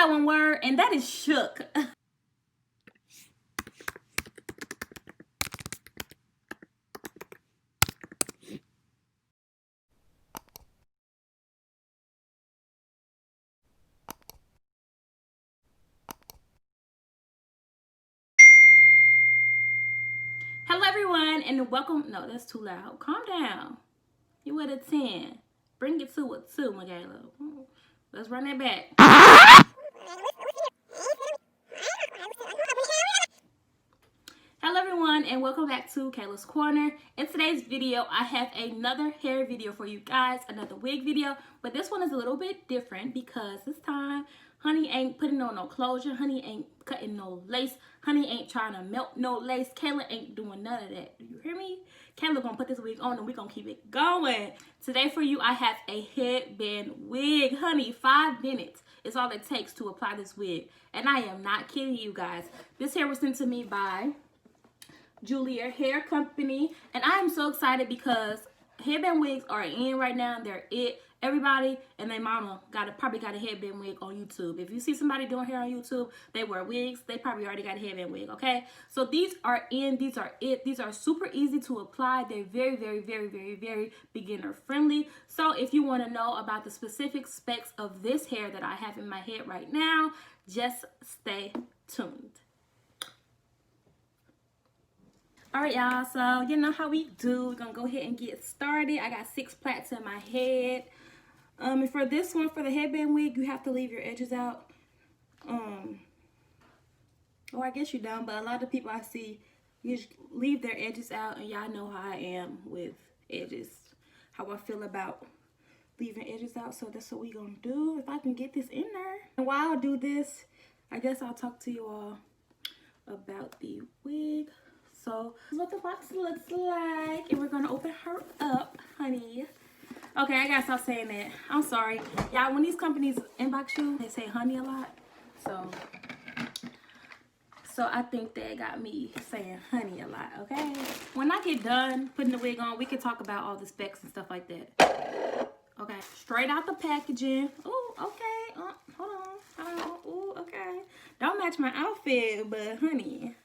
got one word, and that is shook. Hello everyone, and welcome. No, that's too loud. Calm down. You at a 10. Bring it to a 2, Makayla. Let's run that back. Hello everyone, and welcome back to Kayla's Corner. In today's video, I have another hair video for you guys, another wig video, but this one is a little bit different because this time honey ain't putting on no closure, honey ain't cutting no lace, honey ain't trying to melt no lace. Kayla ain't doing none of that. Do you hear me? Kayla gonna put this wig on and we gonna keep it going. Today for you, I have a headband wig. Honey, 5 minutes is all it takes to apply this wig. And I am not kidding you guys. This hair was sent to me by Julia Hair Company, and I'm so excited because headband wigs are in right now. They're it. Everybody and their mama probably got a headband wig on YouTube. If you see somebody doing hair on YouTube, they wear wigs, they probably already got a headband wig. Okay, so these are in, these are it. These are super easy to apply. They're very beginner friendly. So if you want to know about the specific specs of this hair that I have in my head right now, just stay tuned. All right, y'all, so you know how we do. We're gonna go ahead and get started. I got 6 plaits in my head. And for this one, for the headband wig, you have to leave your edges out. Or I guess you don't, but a lot of people I see, you leave their edges out, and y'all know how I am with edges, how I feel about leaving edges out. So that's what we gonna do, if I can get this in there. And while I do this, I guess I'll talk to you all about the wig. So this is what the box looks like, and we're gonna open her up, honey. Okay, I gotta stop saying that. I'm sorry, y'all. When these companies inbox you, they say honey a lot, so I think they got me saying honey a lot. Okay, when I get done putting the wig on, we can talk about all the specs and stuff like that. Okay, straight out the packaging. Oh, okay. Hold on. Oh, okay. Don't match my outfit, but honey.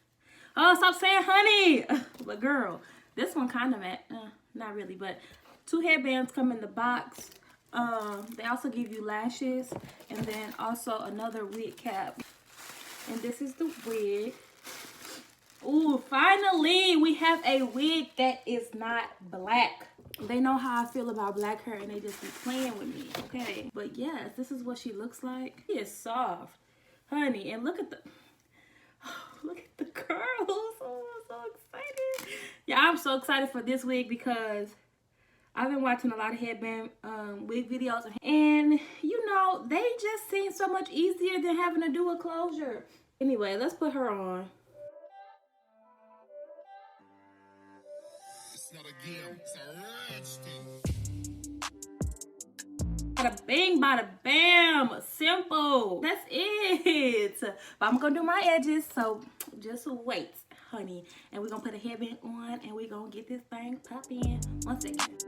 Oh, stop saying honey. But girl, this one kind of not really, but 2 headbands come in the box. They also give you lashes, and then also another wig cap. And this is the wig. Ooh, finally we have a wig that is not black. They know how I feel about black hair, and they just be playing with me. Okay, but yes, this is what she looks like. She is soft, honey, and look at the curls. Oh, I'm so excited. Yeah, I'm so excited for this wig because I've been watching a lot of headband wig videos, and you know, they just seem so much easier than having to do a closure. Anyway, let's put her on. It's not a game, it's a rich thing. Bada bing, bada bam. Simple. That's it. But I'm gonna do my edges, so just wait, honey. And we're gonna put a headband on, and we're gonna get this thing popping. 1 second.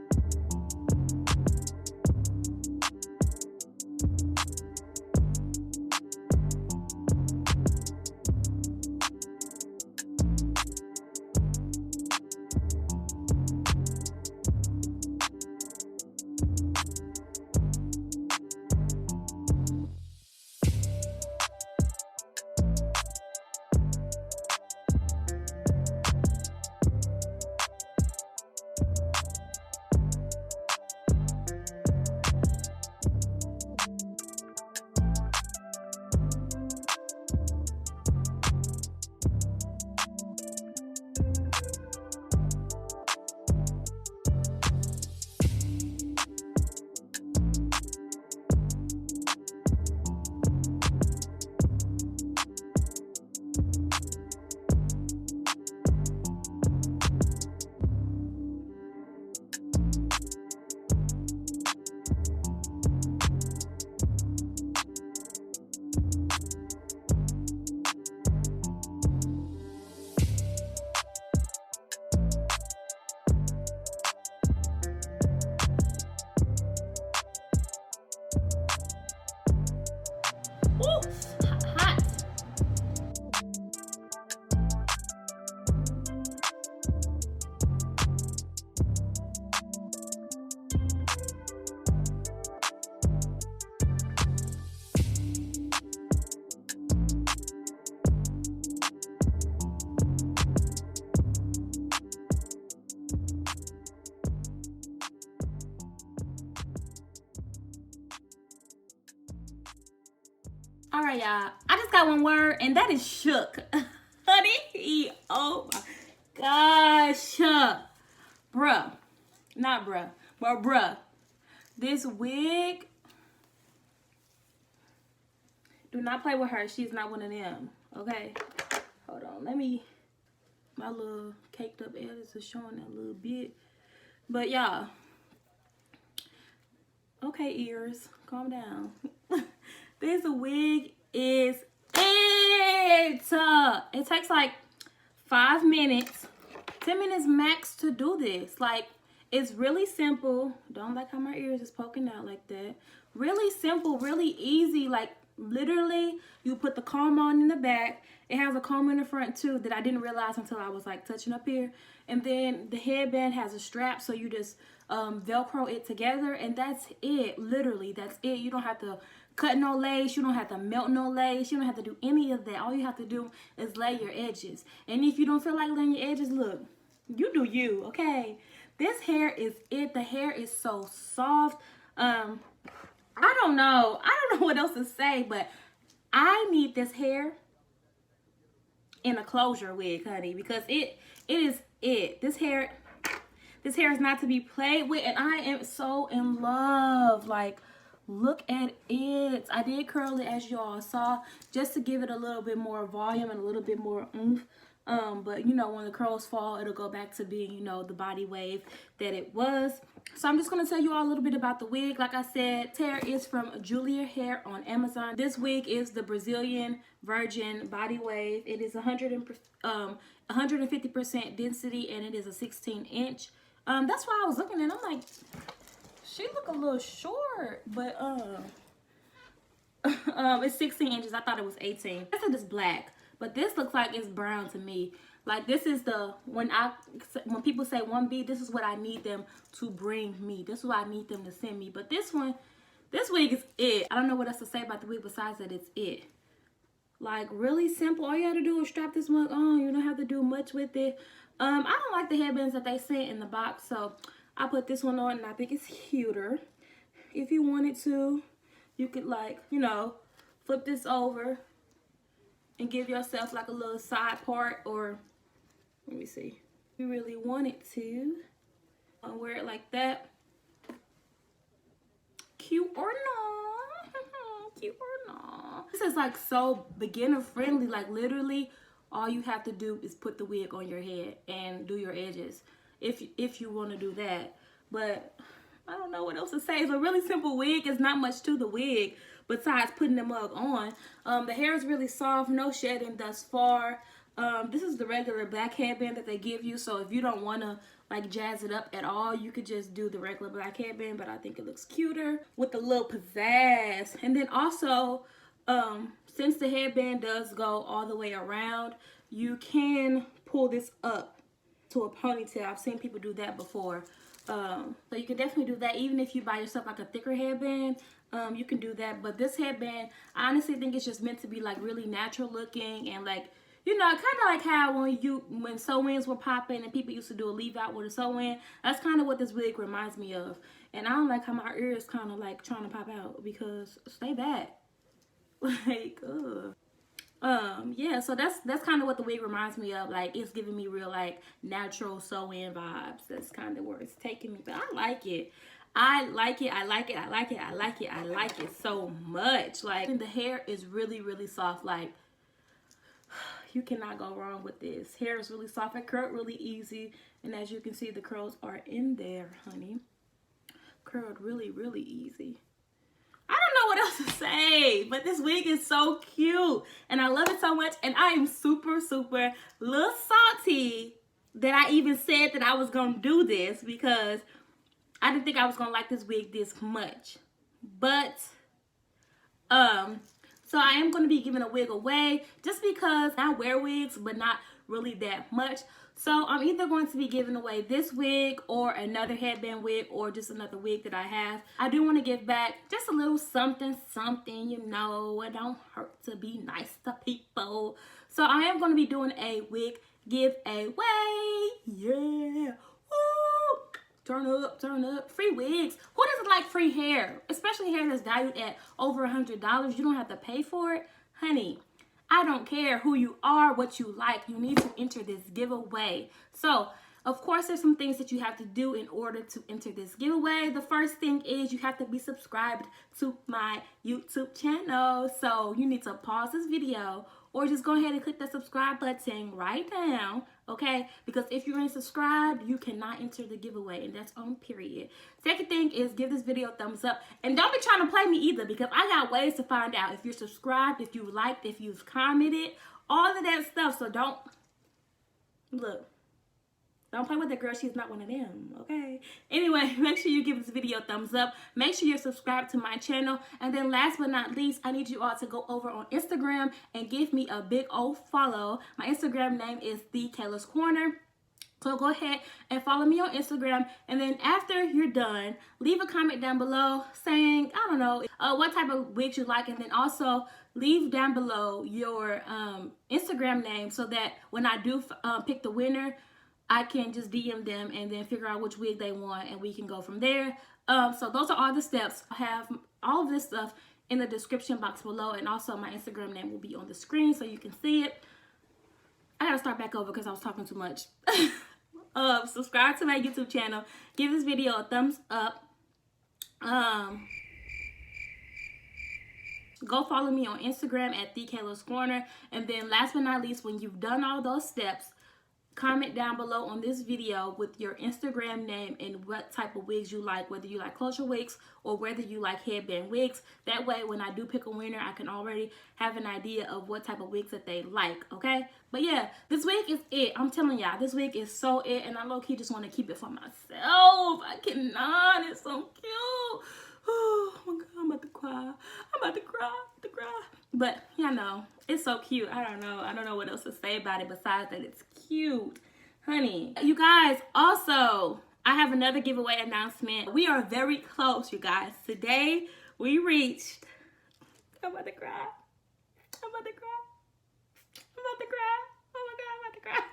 Ooh, hot. All right, y'all. I just got one word, and that is shook. Honey, oh my gosh. Bruh. Not bruh, but bruh. This wig, do not play with her. She's not one of them, okay? Hold on. Let me, my little caked up edits are showing that a little bit. But y'all, okay, ears, calm down. This wig is it. It takes like 5 minutes, 10 minutes max to do this. Like, it's really simple. Don't like how my ears is poking out like that. Really simple, really easy. Like, literally, you put the comb on in the back. It has a comb in the front too that I didn't realize until I was like touching up here. And then the headband has a strap, so you just Velcro it together, and that's it. Literally, that's it. You don't have to cut no lace. You don't have to melt no lace. You don't have to do any of that. All you have to do is lay your edges. And if you don't feel like laying your edges, look, you do you, okay? This hair is it. The hair is so soft. I don't know. I don't know what else to say, but I need this hair in a closure wig, honey, because it is it. This hair is not to be played with, and I am so in love. Like, look at it. I did curl it, as y'all saw, just to give it a little bit more volume and a little bit more oomph. But you know, when the curls fall, it'll go back to being, you know, the body wave that it was. So I'm just going to tell you all a little bit about the wig. Like I said, Tara is from Julia Hair on Amazon. This wig is the Brazilian Virgin Body Wave. It is 150% density, and it is a 16-inch. That's why I was looking at it. I'm like, she look a little short, but it's 16 inches. I thought it was 18. I said it's black, but this looks like it's brown to me. Like, this is the, when people say 1B, this is what I need them to bring me. This is what I need them to send me. But this one, this wig is it. I don't know what else to say about the wig besides that it's it. Like, really simple. All you have to do is strap this mug on. You don't have to do much with it. I don't like the headbands that they sent in the box, so I put this one on, and I think it's cuter. If you wanted to, you could, like, you know, flip this over and give yourself like a little side part, or let me see, if you really wanted to wear it like that. Cute or not? Cute or not? This is like so beginner friendly. Like, literally all you have to do is put the wig on your head and do your edges if you want to do that. But I don't know what else to say. It's a really simple wig. It's not much to the wig besides putting the mug on. The hair is really soft, no shedding thus far. This is the regular black headband that they give you, so if you don't want to like jazz it up at all, you could just do the regular black headband, but I think it looks cuter with a little pizzazz. And then also, since the headband does go all the way around, you can pull this up to a ponytail. I've seen people do that before. So you can definitely do that. Even if you buy yourself like a thicker headband, you can do that. But this headband, I honestly think it's just meant to be like really natural looking, and like, you know, kind of like how when sew-ins were popping and people used to do a leave out with a sew-in. That's kind of what this wig reminds me of. And I don't like how my ears kind of like trying to pop out, because stay back. Like, yeah, so that's kind of what the wig reminds me of. Like, it's giving me real like natural sew-in vibes. That's kind of where it's taking me. But I like it. I like it. I like it. I like it. I like it. I like it so much. Like, the hair is really, really soft. Like, you cannot go wrong with this. Hair is really soft. It curled really easy, and as you can see, the curls are in there, honey. Curled really, really easy. I don't know what else to say, but this wig is so cute, and I love it so much. And I am super, super little salty that I even said that I was gonna do this, because I didn't think I was gonna like this wig this much. But So I am going to be giving a wig away just because I wear wigs, but not really that much. So I'm either going to be giving away this wig or another headband wig or just another wig that I have. I do want to give back just a little something, you know. It don't hurt to be nice to people. So I am going to be doing a wig giveaway. Yeah. Woo! Turn up. Free wigs. Who doesn't like free hair? Especially hair that's valued at over $100. You don't have to pay for it. Honey, I don't care who you are, what you like. You need to enter this giveaway. So, of course, there's some things that you have to do in order to enter this giveaway. The first thing is you have to be subscribed to my YouTube channel. So, you need to pause this video or just go ahead and click that subscribe button right now, okay? Because if you ain't subscribed, you cannot enter the giveaway, and that's on period. Second thing is give this video a thumbs up, and don't be trying to play me either, because I got ways to find out if you're subscribed, if you liked, if you've commented, all of that stuff. So don't play with that girl. She's not one of them, okay? Anyway, make sure you give this video a thumbs up. Make sure you're subscribed to my channel. And then last but not least, I need you all to go over on Instagram and give me a big old follow. My Instagram name is Makayla's Corner. So go ahead and follow me on Instagram. And then after you're done, leave a comment down below saying, I don't know, what type of wigs you like. And then also leave down below your Instagram name so that when I do pick the winner, I can just DM them and then figure out which wig they want, and we can go from there. So those are all the steps. I have all of this stuff in the description box below, and also my Instagram name will be on the screen so you can see it. I gotta start back over because I was talking too much. Subscribe to my YouTube channel. Give this video a thumbs up. Go follow me on Instagram at Makayla's Corner. And then last but not least, when you've done all those steps, comment down below on this video with your Instagram name and what type of wigs you like, whether you like closure wigs or whether you like headband wigs. That way, when I do pick a winner, I can already have an idea of what type of wigs that they like, okay? But yeah, this wig is it. I'm telling y'all, this wig is so it, and I low-key just want to keep it for myself. I cannot. It's so cute. Oh my God, I'm about to cry. But you know, it's so cute. I don't know what else to say about it besides that it's cute, honey. You guys, also, I have another giveaway announcement. We are very close, you guys. Today we reached. I'm about to cry. Oh my God, I'm about to cry.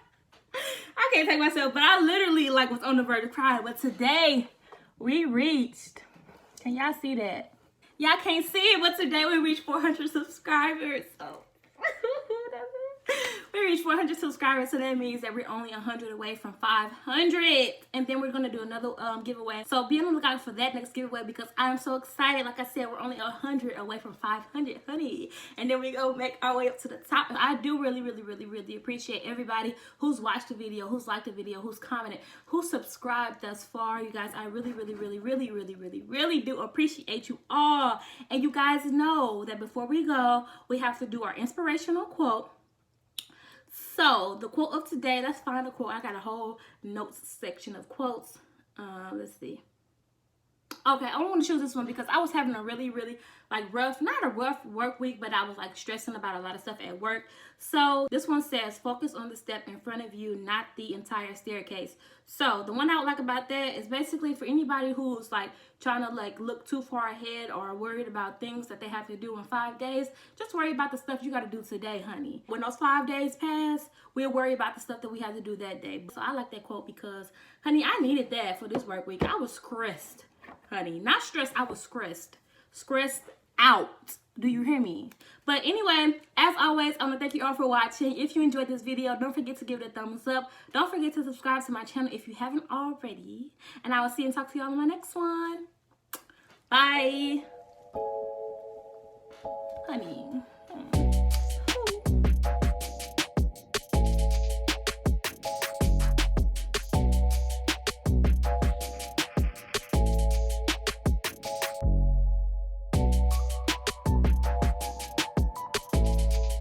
I can't take myself, but I literally was on the verge of crying. But today we reached. Can y'all see that? Y'all can't see it, but today we reached 400 subscribers. So we reached 400 subscribers, so that means that we're only 100 away from 500. And then we're gonna do another giveaway. So be on the lookout for that next giveaway because I'm so excited. Like I said, we're only 100 away from 500, honey. And then we go make our way up to the top. And I do really appreciate everybody who's watched the video, who's liked the video, who's commented, who's subscribed thus far. You guys, I really do appreciate you all. And you guys know that before we go, we have to do our inspirational quote. So the quote of today, let's find a quote. I got a whole notes section of quotes. Let's see. Okay, I want to choose this one because I was having a really rough, not a rough work week, but I was stressing about a lot of stuff at work. So this one says, focus on the step in front of you, not the entire staircase. So the one I would like about that is basically for anybody who's trying to look too far ahead or worried about things that they have to do in 5 days. Just worry about the stuff you got to do today, honey. When those 5 days pass, we'll worry about the stuff that we have to do that day. So I like that quote because, honey, I needed that for this work week. I was stressed, honey. Not stressed, I was stressed. Stressed out. Do you hear me? But anyway, as always, I want to thank you all for watching. If you enjoyed this video, don't forget to give it a thumbs up. Don't forget to subscribe to my channel if you haven't already. And I will see and talk to y'all in my next one. Bye. Honey.